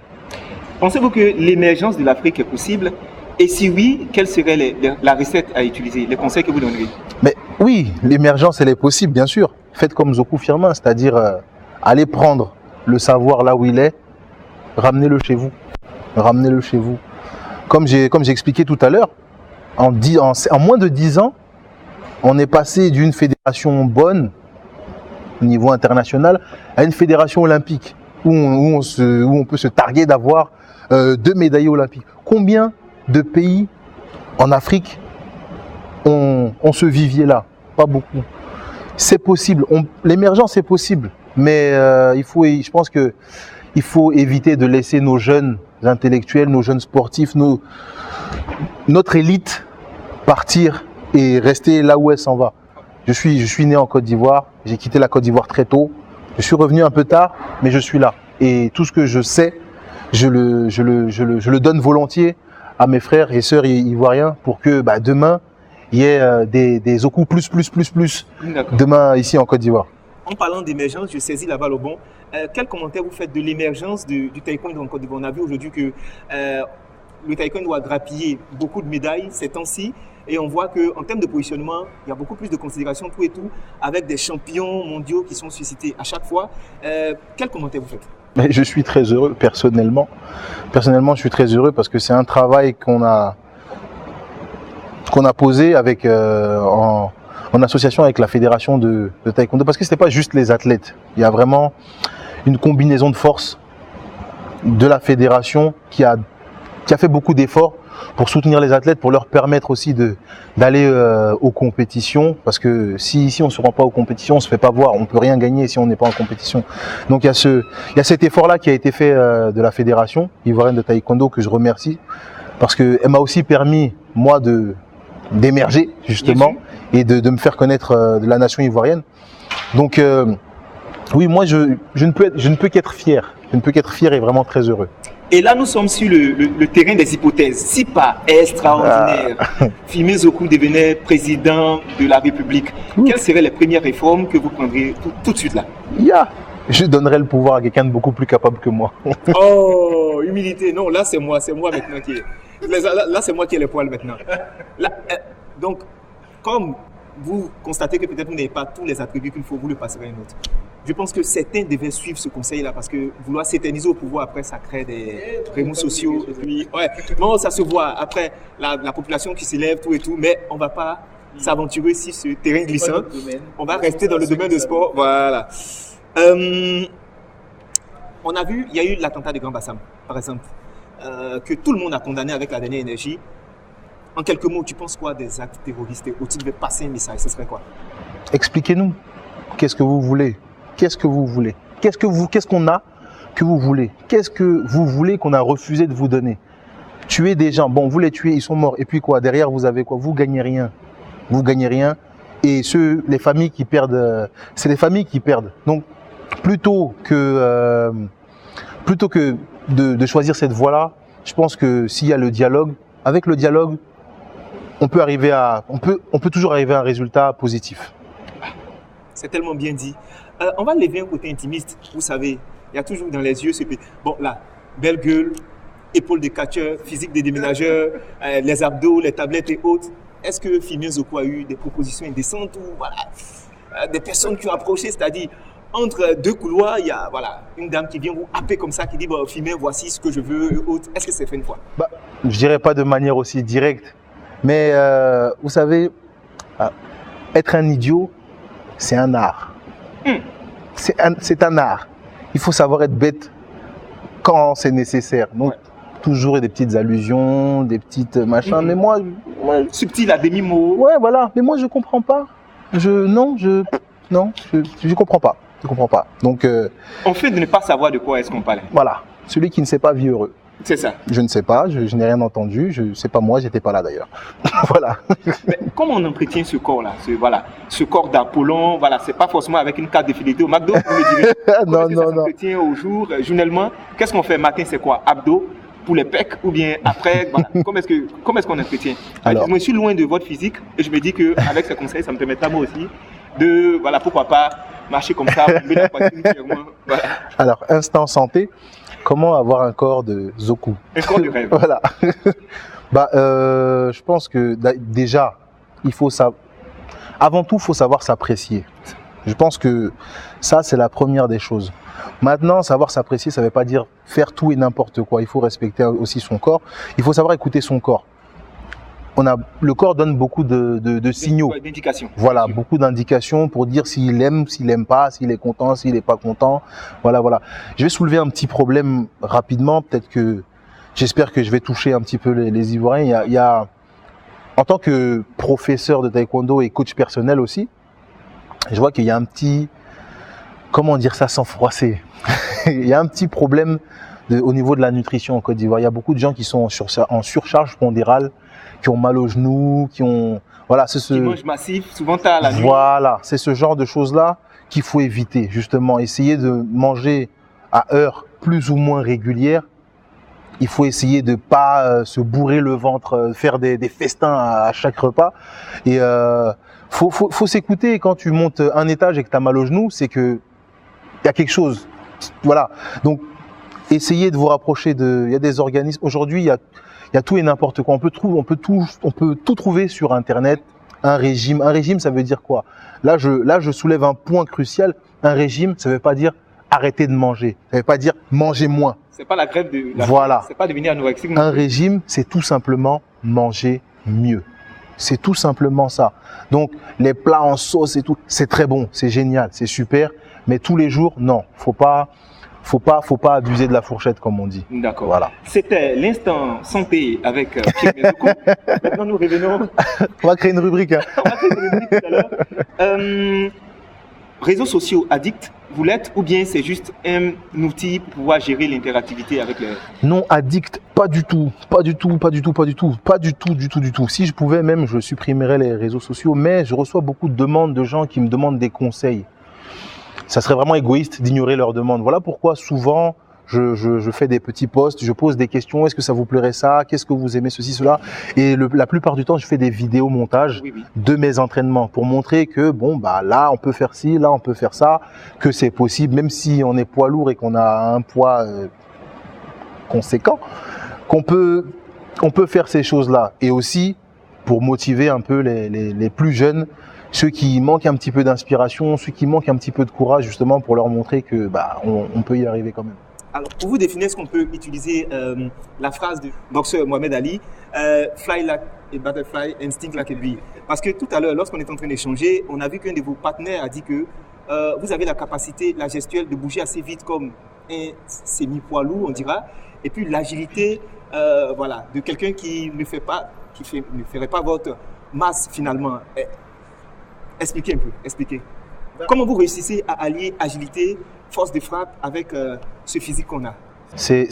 Pensez-vous que l'émergence de l'Afrique est possible? Et si oui, quelle serait la recette à utiliser, les conseils que vous donneriez? Mais oui, l'émergence elle est possible, bien sûr. Faites comme Zoku Firmin, c'est-à-dire allez prendre le savoir là où il est, ramenez-le chez vous. Ramenez-le chez vous. Comme j'ai expliqué tout à l'heure, en moins de 10 ans, on est passé d'une fédération bonne au niveau international à une fédération olympique où on peut se targuer d'avoir 2 médaillés olympiques. Combien de pays en Afrique ont ce vivier-là? Pas beaucoup. C'est possible. L'émergence est possible, mais je pense que il faut éviter de laisser nos jeunes intellectuels, nos jeunes sportifs, notre élite partir et rester là où elle s'en va. Je suis né en Côte d'Ivoire, j'ai quitté la Côte d'Ivoire très tôt. Je suis revenu un peu tard, mais je suis là. Et tout ce que je sais, je le donne volontiers à mes frères et sœurs ivoiriens pour que demain, il y ait des Zoku plus demain ici en Côte d'Ivoire. En parlant d'émergence, je saisis la balle au bon. Quel commentaire vous faites de l'émergence du taekwondo en Côte d'Ivoire? On a vu aujourd'hui que le taekwondo a grappillé beaucoup de médailles ces temps-ci. Et on voit qu'en termes de positionnement, il y a beaucoup plus de considération, tout et tout, avec des champions mondiaux qui sont suscités à chaque fois. Quel commentaire vous faites? Mais je suis très heureux, personnellement. Personnellement, je suis très heureux parce que c'est un travail qu'on a posé avec, en association avec la fédération de taekwondo. Parce que ce n'est pas juste les athlètes. Il y a vraiment une combinaison de forces de la fédération qui a fait beaucoup d'efforts pour soutenir les athlètes, pour leur permettre aussi d'aller aux compétitions, parce que si on ne se rend pas aux compétitions, on ne se fait pas voir, on ne peut rien gagner si on n'est pas en compétition. Donc il y a cet effort-là qui a été fait de la fédération ivoirienne de taekwondo, que je remercie, parce qu'elle m'a aussi permis, moi, d'émerger, justement, et de me faire connaître de la nation ivoirienne. Donc oui, moi je ne peux qu'être fier. Je ne peux qu'être fier et vraiment très heureux. Et là, nous sommes sur le terrain des hypothèses. Si pas extraordinaire, Firmin Zokou devenait président de la République, quelles seraient les premières réformes que vous prendriez tout de suite là? Je donnerais le pouvoir à quelqu'un de beaucoup plus capable que moi. Oh, humilité. Non, là c'est moi maintenant qui est. Là c'est moi qui ai les poils maintenant. Là, donc, comme vous constatez que peut-être vous n'avez pas tous les attributs qu'il faut, vous le passerez à un autre. Je pense que certains devaient suivre ce conseil-là parce que vouloir s'éterniser au pouvoir, après, ça crée des remous sociaux. Et puis, ouais, non, ça se voit. Après, la population qui s'élève, tout et tout, mais on ne va pas s'aventurer sur ce terrain glissant. On va rester dans le domaine du sport. Voilà. On a vu, il y a eu l'attentat de Grand Bassam, par exemple, que tout le monde a condamné avec la dernière énergie. En quelques mots, tu penses quoi des actes terroristes où tu devais passer un message? Ce serait quoi? Expliquez-nous. Qu'est-ce que vous voulez? Qu'est-ce que vous voulez? Qu'est-ce qu'on a que vous voulez? Qu'est-ce que vous voulez qu'on a refusé de vous donner? Tuer des gens, bon, vous les tuez, ils sont morts. Et puis quoi? Derrière, vous avez quoi? Vous gagnez rien. Vous gagnez rien. Et les familles qui perdent, c'est les familles qui perdent. Donc, plutôt que de choisir cette voie-là, je pense que s'il y a le dialogue, avec le dialogue, on peut toujours arriver à un résultat positif. C'est tellement bien dit. On va lever un côté intimiste. Vous savez, il y a toujours dans les yeux bon là, belle gueule, épaules de catcheur, physique des déménageurs, les abdos, les tablettes et autres. Est-ce que Firmin Zokou a eu des propositions indécentes ou voilà, des personnes qui ont approché, c'est-à-dire entre deux couloirs, il y a voilà, une dame qui vient vous happer comme ça, qui dit bon, Firmin, voici ce que je veux et autres. Est-ce que c'est fait une fois? Je dirais pas de manière aussi directe, mais vous savez, être un idiot, c'est un art. C'est un art. Il faut savoir être bête quand c'est nécessaire. Donc, toujours des petites allusions, des petites machins. Mais moi, subtil à demi-mot. Ouais, voilà. Mais moi, je comprends pas. Je comprends pas. Je comprends pas. Donc, on fait de ne pas savoir de quoi est-ce qu'on parle. Voilà. Celui qui ne sait pas vit heureux. C'est ça. Je ne sais pas, je n'ai rien entendu, c'est pas moi, j'étais pas là d'ailleurs. Voilà. Mais comment on entretient ce corps-là, ce corps d'Apollon, voilà, c'est pas forcément avec une carte de fidélité au McDo, vous me direz. Non. Ça s'entretient au jour, journellement. Qu'est-ce qu'on fait matin, c'est quoi? Abdos pour les pecs ou bien après, voilà. Comment est-ce qu'on entretient? Alors, je me suis loin de votre physique et je me dis qu'avec ce conseil, ça me permettra moi aussi de, voilà, pourquoi pas marcher comme ça, bomber la poitrine clairement. Voilà. Alors, instant santé. Comment avoir un corps de Zokou? Un corps de rêve. Voilà. Je pense que déjà, avant tout, il faut savoir s'apprécier. Je pense que ça, c'est la première des choses. Maintenant, savoir s'apprécier, ça ne veut pas dire faire tout et n'importe quoi. Il faut respecter aussi son corps. Il faut savoir écouter son corps. Le corps donne beaucoup de signaux. D'indications. Voilà, beaucoup d'indications pour dire s'il aime pas, s'il est content, s'il n'est pas content. Voilà. Je vais soulever un petit problème rapidement. J'espère que je vais toucher un petit peu les Ivoiriens. Il y a, en tant que professeur de taekwondo et coach personnel aussi, je vois qu'il y a un petit, comment dire ça sans froisser. Il y a un petit problème au niveau de la nutrition en Côte d'Ivoire. Il y a beaucoup de gens qui sont en surcharge pondérale, qui ont mal aux genoux, qui mangent massif, souvent tard la nuit. Voilà, c'est ce genre de choses-là qu'il faut éviter, justement. Essayer de manger à heure plus ou moins régulière. Il faut essayer de ne pas se bourrer le ventre, faire des festins à chaque repas. Et faut s'écouter. Quand tu montes un étage et que tu as mal aux genoux, c'est qu'il y a quelque chose. Voilà. Donc, essayez de vous rapprocher de... Il y a des organismes... Aujourd'hui, il y a tout et n'importe quoi. On peut tout trouver sur Internet. Un régime, ça veut dire quoi? Là, je soulève un point crucial. Un régime, ça ne veut pas dire arrêter de manger. Ça ne veut pas dire manger moins. C'est pas la grève de la Voilà. faim, c'est pas devenir anorexique. Un régime, c'est tout simplement manger mieux. C'est tout simplement ça. Donc, les plats en sauce et tout, c'est très bon, c'est génial, c'est super. Mais tous les jours, non. Faut pas abuser de la fourchette, comme on dit. D'accord. Voilà. C'était l'instant santé avec Pierre Mezoko. Maintenant, nous revenons. On va créer une rubrique. Hein. On va faire une rubrique tout à l'heure. Réseaux sociaux addicts, vous l'êtes ou bien c'est juste un outil pour pouvoir gérer l'interactivité avec les... Non, addict, pas du tout. Si je pouvais même, je supprimerais les réseaux sociaux, mais je reçois beaucoup de demandes de gens qui me demandent des conseils. Ça serait vraiment égoïste d'ignorer leurs demandes. Voilà pourquoi souvent je fais des petits posts, je pose des questions. Est-ce que ça vous plairait ça? Qu'est-ce que vous aimez, ceci, cela? Et la plupart du temps, je fais des vidéos montages de mes entraînements pour montrer que bon, bah là, on peut faire ci, là, on peut faire ça, que c'est possible, même si on est poids lourd et qu'on a un poids conséquent, qu'on peut faire ces choses-là. Et aussi pour motiver un peu les plus jeunes, ceux qui manquent un petit peu d'inspiration, ceux qui manquent un petit peu de courage, justement pour leur montrer que bah on peut y arriver quand même. Alors, pour vous définir ce qu'on peut utiliser la phrase du boxeur Mohamed Ali, fly like a butterfly and sting like a bee. Parce que tout à l'heure, lorsqu'on est en train d'échanger, on a vu qu'un de vos partenaires a dit que vous avez la capacité, la gestuelle de bouger assez vite comme un semi-poids lourd, on dira, et puis l'agilité, voilà, de quelqu'un qui ne ferait pas votre masse finalement. Expliquez un peu, expliquez. Comment vous réussissez à allier agilité, force de frappe avec ce physique qu'on a? C'est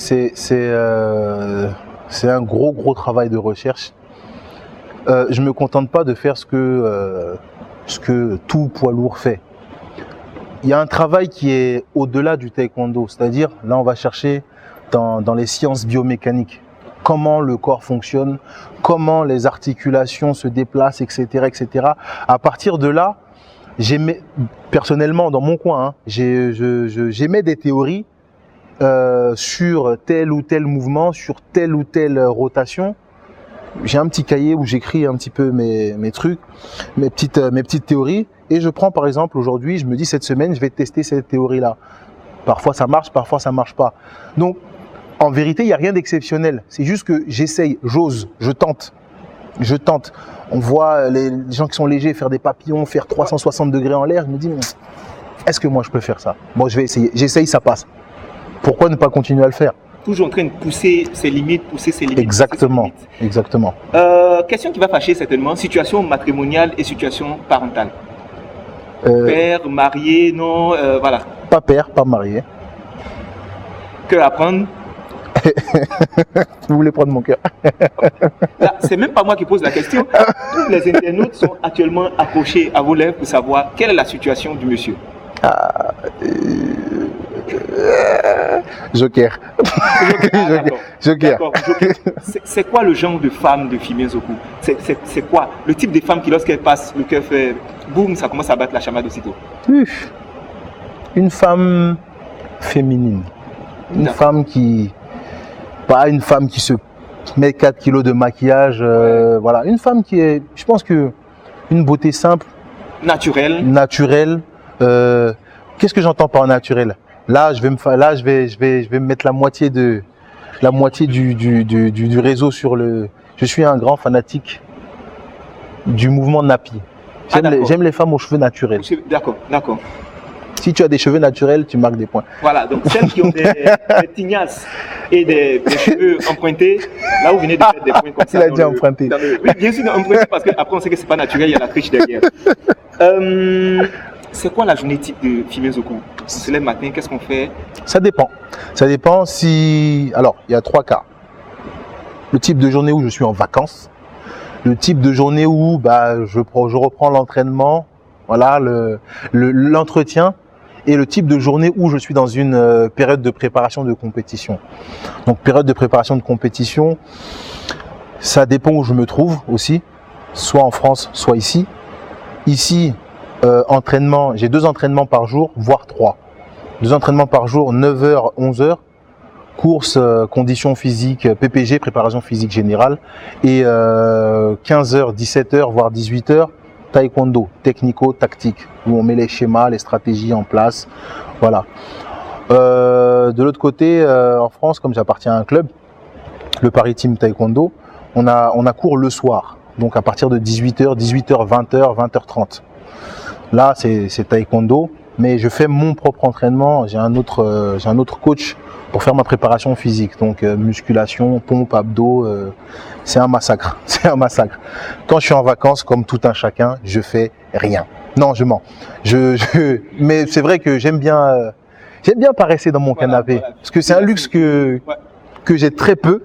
un gros travail de recherche. Je me contente pas de faire ce que tout poids lourd fait. Il y a un travail qui est au-delà du taekwondo, c'est-à-dire là on va chercher dans les sciences biomécaniques comment le corps fonctionne, comment les articulations se déplacent, etc., etc. À partir de là, personnellement, dans mon coin, hein, j'émets des théories sur tel ou tel mouvement, sur telle ou telle rotation. J'ai un petit cahier où j'écris un petit peu mes trucs, mes petites théories. Et je prends par exemple aujourd'hui, je me dis cette semaine, je vais tester cette théorie-là. Parfois ça marche, parfois ça marche pas. Donc en vérité, il n'y a rien d'exceptionnel. C'est juste que j'essaye, j'ose, je tente. On voit les gens qui sont légers faire des papillons, faire 360 degrés en l'air. Je me dis, est-ce que moi je peux faire ça? Bon, je vais essayer. J'essaye, ça passe. Pourquoi ne pas continuer à le faire? Toujours en train de pousser ses limites. Exactement, exactement. Question qui va fâcher certainement, situation matrimoniale et situation parentale. Père, marié, non, voilà. Pas père, pas marié. Que apprendre? Vous voulez prendre mon cœur? Là, c'est même pas moi qui pose la question. Tous les internautes sont actuellement accrochés à vos lèvres pour savoir quelle est la situation du monsieur. Joker. Joker. C'est quoi le genre de femme de Fimi Nzokou? C'est quoi le type de femme qui, lorsqu'elle passe, le cœur fait boum, ça commence à battre la chamade aussitôt? Une femme féminine. Une femme qui... Pas une femme qui se met 4 kilos de maquillage, voilà. Une femme qui est, je pense que, une beauté simple. Naturelle. Qu'est-ce que j'entends par naturel? Là, je vais me mettre la moitié du réseau sur le... Je suis un grand fanatique du mouvement Napi. J'aime les femmes aux cheveux naturels. D'accord. Si tu as des cheveux naturels, tu marques des points. Voilà, donc celles qui ont des tignasses et des cheveux empruntés, là vous venez de mettre des points comme ça. Il a dit emprunté. Oui, bien sûr, emprunté parce qu'après on sait que c'est pas naturel, il y a la triche derrière. C'est quoi la journée type de Fimi Nzokou? On se lève le matin, qu'est-ce qu'on fait? Ça dépend si... Alors, il y a 3 cas. Le type de journée où je suis en vacances, le type de journée où je reprends l'entraînement, voilà, l'entretien, et le type de journée où je suis dans une période de préparation de compétition. Donc période de préparation de compétition, ça dépend où je me trouve aussi, soit en France, soit ici. Ici, entraînement, j'ai 2 entraînements par jour, voire 3. 2 entraînements par jour, 9h, 11h. course, conditions physiques, PPG, préparation physique générale, et 15h, 17h, voire 18h, taekwondo, technico-tactique, où on met les schémas, les stratégies en place, voilà. De l'autre côté, en France, comme j'appartiens à un club, le Paris Team Taekwondo, on a cours le soir, donc à partir de 18h, 18h, 20h, 20h30. Là, c'est taekwondo, mais je fais mon propre entraînement. J'ai un autre coach pour faire ma préparation physique, donc musculation, pompe, abdos. C'est un massacre, c'est un massacre. Quand je suis en vacances, comme tout un chacun, je fais rien. Non, je mens. Mais c'est vrai que j'aime bien paresser dans mon canapé, parce que c'est un luxe que j'ai très peu,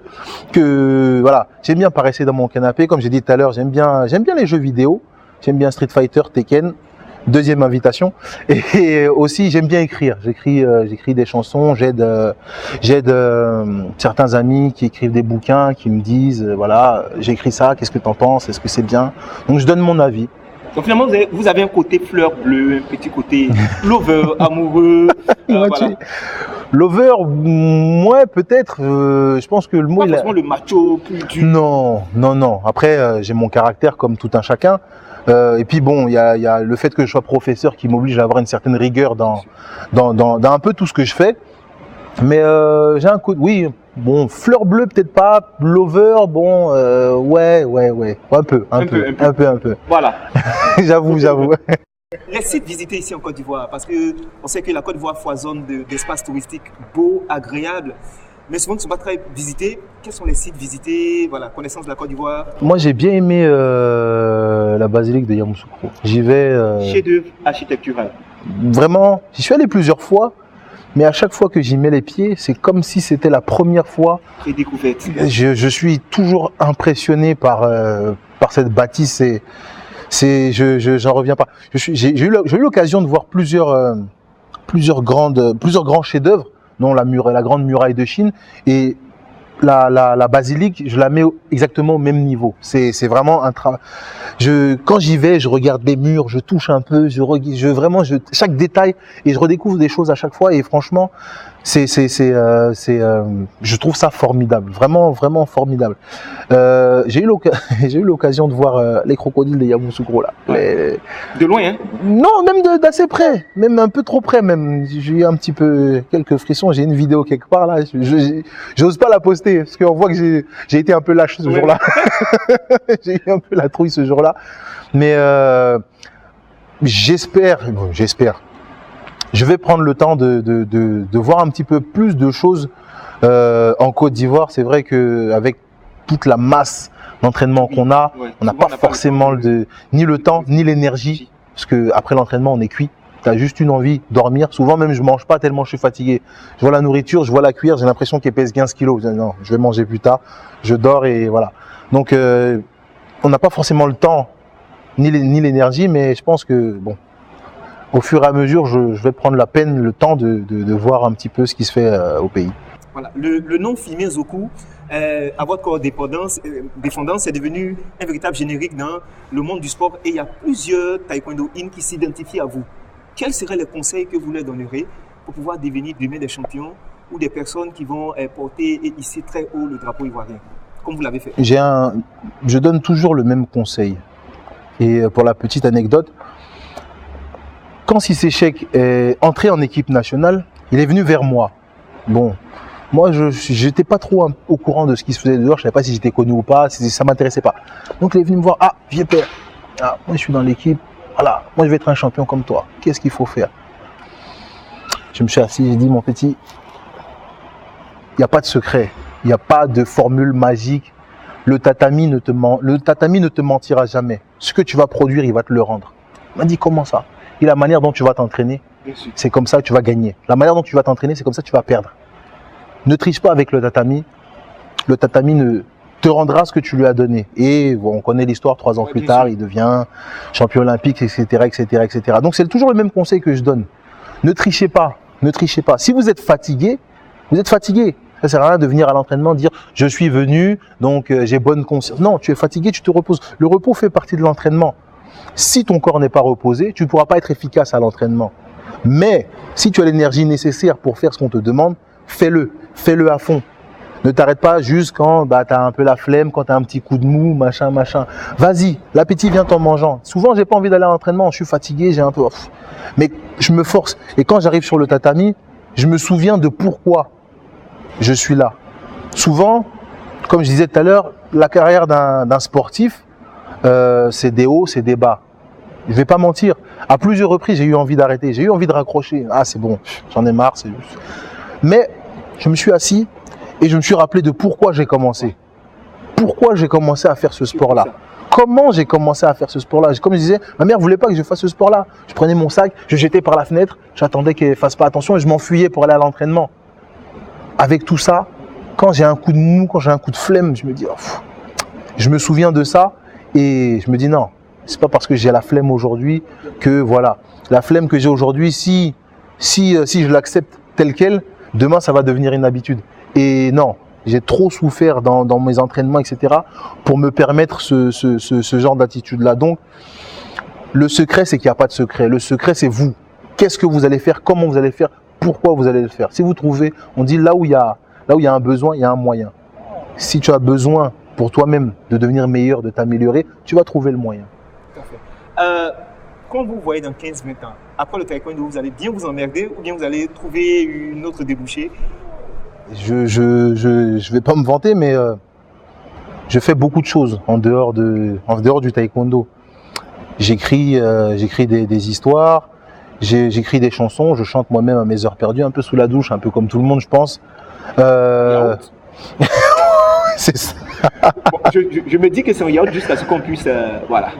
voilà, j'aime bien paresser dans mon canapé, comme j'ai dit tout à l'heure, j'aime bien les jeux vidéo, j'aime bien Street Fighter, Tekken, deuxième invitation, et aussi j'aime bien écrire, j'écris des chansons, j'aide certains amis qui écrivent des bouquins, qui me disent, voilà, j'ai écrit ça, qu'est-ce que t'en penses, est-ce que c'est bien, donc je donne mon avis. Donc finalement, vous avez un côté fleur bleue, un petit côté lover, amoureux. Voilà. Lover, ouais, peut-être. Je pense que le mot. Pas forcément le macho plus dur. Non. Après, j'ai mon caractère comme tout un chacun. Et puis bon, il y a le fait que je sois professeur qui m'oblige à avoir une certaine rigueur dans un peu tout ce que je fais. Mais j'ai un coup, oui. Bon, fleur bleue peut-être pas, lover, bon, ouais, un peu. Voilà. j'avoue. Les sites visités ici en Côte d'Ivoire, parce qu'on sait que la Côte d'Ivoire foisonne d'espaces touristiques beaux, agréables, mais souvent ils ne sont pas très visités. Quels sont les sites visités, voilà, connaissance de la Côte d'Ivoire? Moi, j'ai bien aimé la basilique de Yamoussoukro. J'y vais. Chef-d'œuvre architectural. Vraiment, j'y suis allé plusieurs fois. Mais à chaque fois que j'y mets les pieds, c'est comme si c'était la première fois. Et découverte. Je suis toujours impressionné par cette bâtisse. J'en reviens pas. J'ai eu l'occasion de voir plusieurs grands chefs-d'œuvre, dont la grande muraille de Chine, et la basilique, je la mets exactement au même niveau. C'est vraiment un travail. Quand j'y vais, je regarde les murs, je touche un peu, chaque détail, et je redécouvre des choses à chaque fois. Et franchement, je trouve ça formidable, vraiment formidable. J'ai eu l'occasion de voir les crocodiles de Yamoussoukro là. Ouais. De loin, hein? Non, même d'assez près, même un peu trop près même. J'ai eu un petit peu quelques frissons. J'ai une vidéo quelque part là. J'ose pas la poster parce qu'on voit que j'ai été un peu lâche ce jour-là. J'ai eu un peu la trouille ce jour-là. Mais j'espère. Je vais prendre le temps de voir un petit peu plus de choses en Côte d'Ivoire. C'est vrai qu'avec toute la masse d'entraînement qu'on a, on n'a pas forcément ni le temps, ni l'énergie. Parce qu'après l'entraînement, on est cuit. Tu as juste une envie, dormir. Souvent même, je ne mange pas tellement je suis fatigué. Je vois la nourriture, je vois la cuire, j'ai l'impression qu'elle pèse 15 kilos. Non, je vais manger plus tard. Je dors et voilà. Donc, on n'a pas forcément le temps, ni l'énergie, mais je pense que, bon, au fur et à mesure, je vais prendre le temps de voir un petit peu ce qui se fait au pays. Voilà. Le nom Filmé Zoku, à votre corps défendance, est devenu un véritable générique dans le monde du sport et il y a plusieurs taekwondo-in qui s'identifient à vous. Quels seraient les conseils que vous leur donnerez pour pouvoir devenir demain des champions ou des personnes qui vont porter et hisser très haut le drapeau ivoirien, comme vous l'avez fait? Je donne toujours le même conseil. Et pour la petite anecdote, quand Cissé Cheikh est entré en équipe nationale, il est venu vers moi. Bon, moi, je n'étais pas trop au courant de ce qui se faisait dehors. Je ne savais pas si j'étais connu ou pas, si ça ne m'intéressait pas. Donc, il est venu me voir. Ah, vieux père, moi, je suis dans l'équipe. Voilà, moi, je vais être un champion comme toi. Qu'est-ce qu'il faut faire? Je me suis assis, j'ai dit, mon petit, il n'y a pas de secret. Il n'y a pas de formule magique. Le tatami ne te mentira jamais. Ce que tu vas produire, il va te le rendre. Il m'a dit, comment ça? Et la manière dont tu vas t'entraîner, c'est comme ça que tu vas gagner. La manière dont tu vas t'entraîner, c'est comme ça que tu vas perdre. Ne triche pas avec le tatami. Le tatami ne te rendra ce que tu lui as donné. Et bon, on connaît l'histoire, 3 ans plus tard, il devient champion olympique, etc. Donc c'est toujours le même conseil que je donne. Ne trichez pas, ne trichez pas. Si vous êtes fatigué, vous êtes fatigué. Ça ne sert à rien de venir à l'entraînement dire « je suis venu, donc j'ai bonne conscience ». Non, tu es fatigué, tu te reposes. Le repos fait partie de l'entraînement. Si ton corps n'est pas reposé, tu ne pourras pas être efficace à l'entraînement. Mais si tu as l'énergie nécessaire pour faire ce qu'on te demande, fais-le à fond. Ne t'arrête pas juste quand tu as un peu la flemme, quand tu as un petit coup de mou, machin. Vas-y, l'appétit vient en mangeant. Souvent, j'ai pas envie d'aller à l'entraînement, je suis fatigué, j'ai un peu... Mais je me force. Et quand j'arrive sur le tatami, je me souviens de pourquoi je suis là. Souvent, comme je disais tout à l'heure, la carrière d'un sportif, c'est des hauts, c'est des bas. Je vais pas mentir. À plusieurs reprises, j'ai eu envie d'arrêter, j'ai eu envie de raccrocher. Ah, c'est bon, j'en ai marre, c'est juste. Mais je me suis assis et je me suis rappelé de pourquoi j'ai commencé. Pourquoi j'ai commencé à faire ce sport-là. Comment j'ai commencé à faire ce sport-là. Comme je disais, ma mère voulait pas que je fasse ce sport-là. Je prenais mon sac, je jetais par la fenêtre, j'attendais qu'elle fasse pas attention et je m'enfuyais pour aller à l'entraînement. Avec tout ça, quand j'ai un coup de mou, quand j'ai un coup de flemme, je me dis, je me souviens de ça et je me dis non, c'est pas parce que j'ai la flemme aujourd'hui que voilà. La flemme que j'ai aujourd'hui, si je l'accepte telle quelle, demain ça va devenir une habitude. Et non, j'ai trop souffert dans mes entraînements, etc. pour me permettre ce genre d'attitude-là. Donc, le secret, c'est qu'il n'y a pas de secret. Le secret, c'est vous. Qu'est-ce que vous allez faire? Comment vous allez faire? Pourquoi vous allez le faire? Si vous trouvez, on dit là où il y a un besoin, il y a un moyen. Si tu as besoin pour toi-même de devenir meilleur, de t'améliorer, tu vas trouver le moyen. Tout à fait. Quand vous voyez dans 15-20 ans, après le taekwondo, vous allez bien vous emmerder ou bien vous allez trouver une autre débouchée? Je vais pas me vanter, mais je fais beaucoup de choses en dehors du taekwondo. J'écris des histoires, j'écris des chansons, je chante moi-même à mes heures perdues, un peu sous la douche, un peu comme tout le monde, je pense. C'est ça. Bon, je me dis que c'est un yaourt juste à ce qu'on puisse voir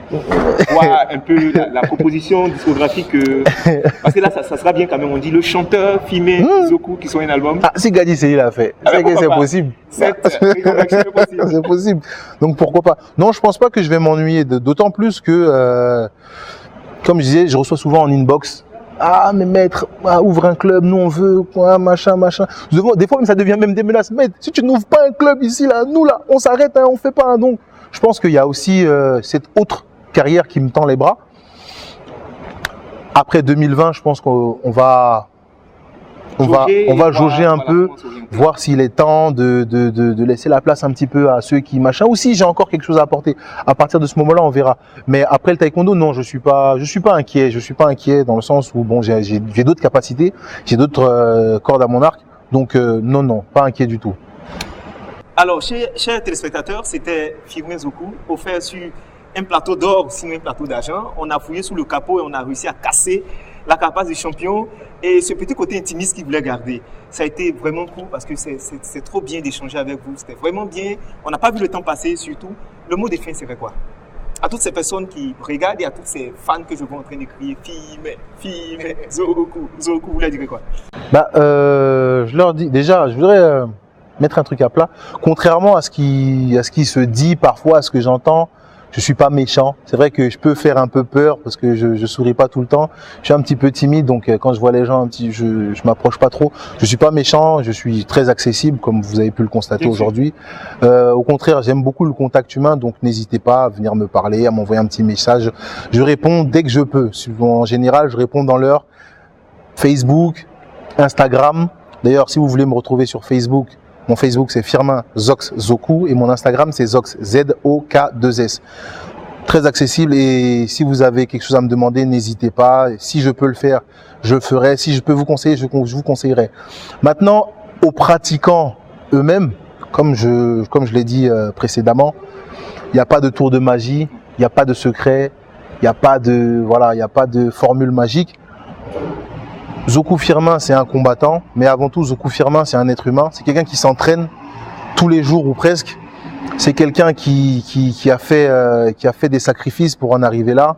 un peu la proposition discographique. Parce que là, ça sera bien quand même. On dit le chanteur filmé Zoku qui soit un album. Ah, si Gadi Sey l'a fait, c'est possible. C'est possible. Donc pourquoi pas. Non, je pense pas que je vais m'ennuyer. D'autant plus que, comme je disais, je reçois souvent en inbox. Ah, mais maître, ouvre un club, nous on veut, machin. Des fois, ça devient même des menaces. Maître, si tu n'ouvres pas un club ici, là, nous, là, on s'arrête, hein, on fait pas un don. Je pense qu'il y a aussi cette autre carrière qui me tend les bras. Après 2020, je pense qu'on va jauger un peu, voir s'il est temps de laisser la place un petit peu à ceux qui machin, ou si j'ai encore quelque chose à apporter. À partir de ce moment-là, on verra. Mais après le taekwondo, non, je suis pas inquiet. Je suis pas inquiet dans le sens où bon, j'ai d'autres capacités, j'ai d'autres cordes à mon arc, donc non, pas inquiet du tout. Alors, chers téléspectateurs, c'était Firmin Zoku, offert sur un plateau d'or, sinon un plateau d'argent. On a fouillé sous le capot et on a réussi à casser la carapace du champion et ce petit côté intimiste qu'il voulait garder. Ça a été vraiment cool parce que c'est trop bien d'échanger avec vous. C'était vraiment bien. On n'a pas vu le temps passer, surtout. Le mot de fin serait quoi? À toutes ces personnes qui regardent et à tous ces fans que je vois en train de crier Firmin, Zoku, vous voulez dire quoi? Je leur dis, déjà, je voudrais mettre un truc à plat. Contrairement à ce qui se dit parfois, à ce que j'entends, je suis pas méchant. C'est vrai que je peux faire un peu peur parce que je souris pas tout le temps. Je suis un petit peu timide, donc quand je vois les gens, je m'approche pas trop. Je suis pas méchant, je suis très accessible, comme vous avez pu le constater aujourd'hui. Au contraire, j'aime beaucoup le contact humain, donc n'hésitez pas à venir me parler, à m'envoyer un petit message. Je réponds dès que je peux. En général, je réponds dans l'heure. Facebook, Instagram. D'ailleurs, si vous voulez me retrouver sur Facebook, mon Facebook, c'est Firmin Zox Zoku et mon Instagram, c'est Zox, Z-O-K-2-S. Très accessible et si vous avez quelque chose à me demander, n'hésitez pas. Si je peux le faire, je le ferai. Si je peux vous conseiller, je vous conseillerai. Maintenant, aux pratiquants eux-mêmes, comme je l'ai dit précédemment, il n'y a pas de tour de magie, il n'y a pas de secret, il n'y a pas de formule magique. Zoku Firmin, c'est un combattant, mais avant tout, Zoku Firmin, c'est un être humain. C'est quelqu'un qui s'entraîne tous les jours ou presque. C'est quelqu'un qui a fait des sacrifices pour en arriver là.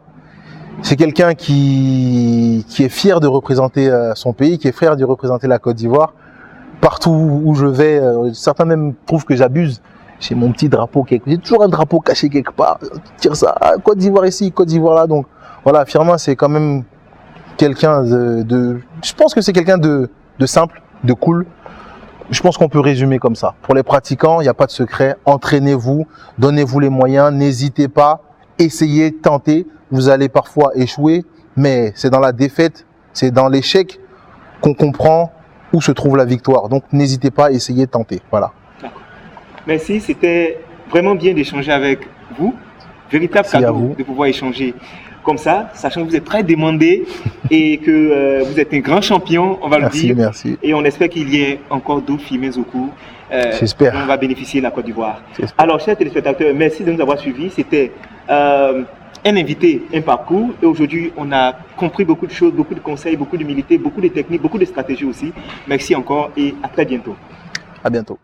C'est quelqu'un qui est fier de représenter son pays, qui est fier de représenter la Côte d'Ivoire. Partout où je vais, certains même trouvent que j'abuse. J'ai mon petit drapeau, j'ai toujours un drapeau caché quelque part. Tire ça, Côte d'Ivoire ici, Côte d'Ivoire là. Donc voilà, Firmin, c'est quand même quelqu'un je pense que c'est quelqu'un de simple, de cool. Je pense qu'on peut résumer comme ça. Pour les pratiquants, il n'y a pas de secret. Entraînez-vous, donnez-vous les moyens, n'hésitez pas, essayez, tentez. Vous allez parfois échouer, mais c'est dans la défaite, c'est dans l'échec qu'on comprend où se trouve la victoire. Donc n'hésitez pas à essayer de tenter. Voilà. Merci, c'était vraiment bien d'échanger avec vous. Véritable Merci à cadeau vous. de pouvoir échanger comme ça, sachant que vous êtes très demandé et que vous êtes un grand champion, on va le dire. Merci. Et on espère qu'il y ait encore d'autres films au cours. J'espère. On va bénéficier de la Côte d'Ivoire. J'espère. Alors, chers téléspectateurs, merci de nous avoir suivis. C'était un invité, un parcours. Et aujourd'hui, on a compris beaucoup de choses, beaucoup de conseils, beaucoup d'humilité, beaucoup de techniques, beaucoup de stratégies aussi. Merci encore et à très bientôt. À bientôt.